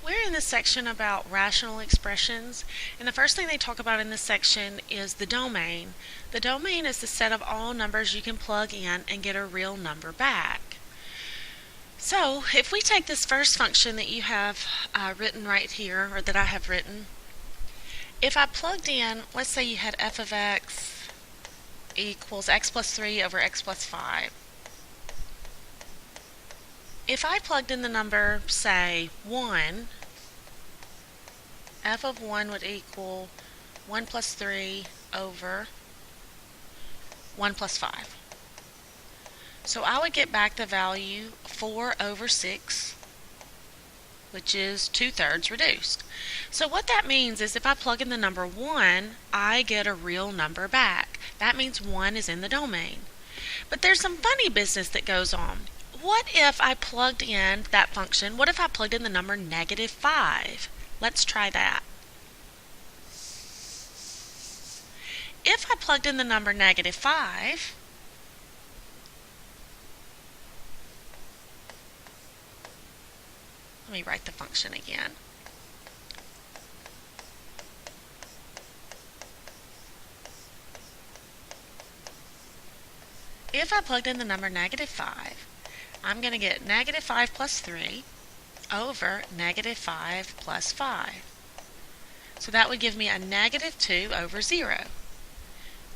We're in this section about rational expressions, and the first thing they talk about in this section is the domain. The domain is the set of all numbers you can plug in and get a real number back. So if we take this first function that you have written right here, or that I have written, if I plugged in, let's say you had f of x equals x plus 3 over x plus 5. If I plugged in the number, say, 1, f of 1 would equal 1 plus 3 over 1 plus 5. So I would get back the value 4 over 6, which is 2/3 reduced. So what that means is if I plug in the number 1, I get a real number back. That means 1 is in the domain. But there's some funny business that goes on. What if I plugged in that function? What if I plugged in the number -5? Let's try that. If I plugged in the number -5, let me write the function again. If I plugged in the number -5, I'm going to get -5 plus 3 over -5 plus 5. So that would give me a -2 over 0.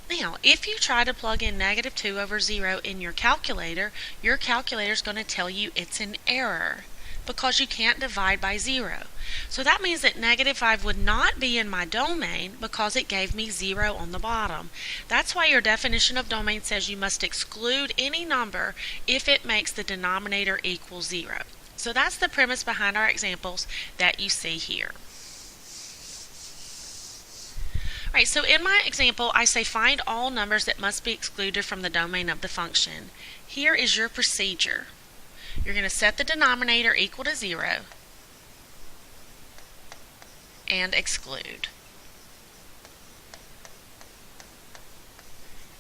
Now, if you try to plug in -2 over 0 in your calculator is going to tell you it's an error because you can't divide by 0. So that means that -5 would not be in my domain because it gave me 0 on the bottom. That's why your definition of domain says you must exclude any number if it makes the denominator equal 0. So that's the premise behind our examples that you see here. Alright, so in my example, I say find all numbers that must be excluded from the domain of the function. Here is your procedure. You're going to set the denominator equal to 0 and exclude.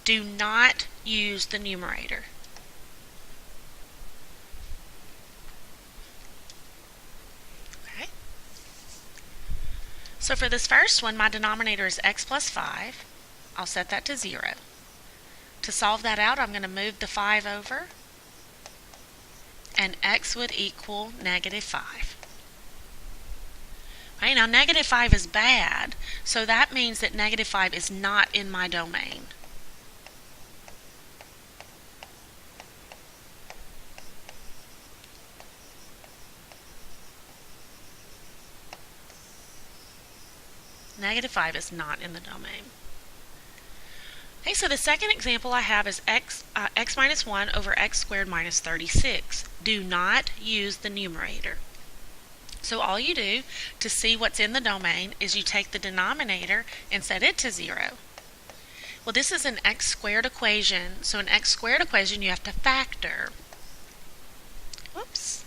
Do not use the numerator. Okay. So for this first one, my denominator is x plus 5. I'll set that to 0. To solve that out, I'm going to move the 5 over, and x would equal -5. Right, now -5 is bad, so that means that -5 is not in my domain. -5 is not in the domain. Okay, so the second example I have is x minus 1 over x squared minus 36. Do not use the numerator. So all you do to see what's in the domain is you take the denominator and set it to 0. Well, this is an x squared equation, so an x squared equation you have to factor. Whoops.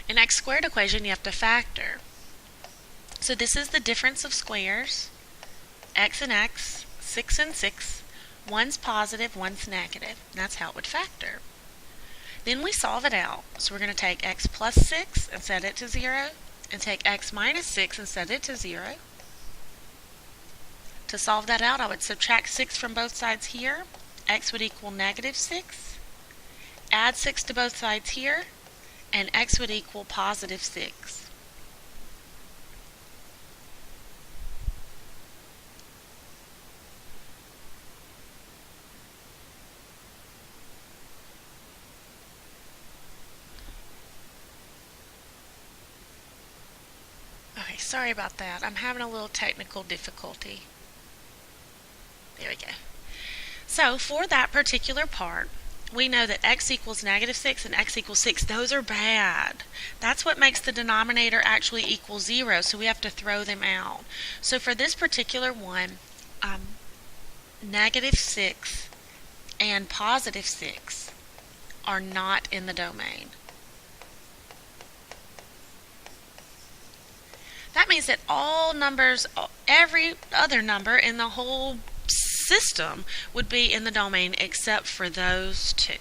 An x squared equation you have to factor. So this is the difference of squares. X and x, 6 and 6, one's positive, one's negative. That's how it would factor. Then we solve it out. So we're going to take x plus 6 and set it to 0, and take x minus 6 and set it to 0. To solve that out, I would subtract 6 from both sides here. X would equal -6. Add 6 to both sides here, and x would equal +6. Okay, sorry about that. I'm having a little technical difficulty. There we go. So for that particular part, we know that x equals -6 and x equals 6. Those are bad. That's what makes the denominator actually equal 0, so we have to throw them out. So for this particular one, -6 and +6 are not in the domain. That means that all numbers, every other number in the whole system would be in the domain except for those two.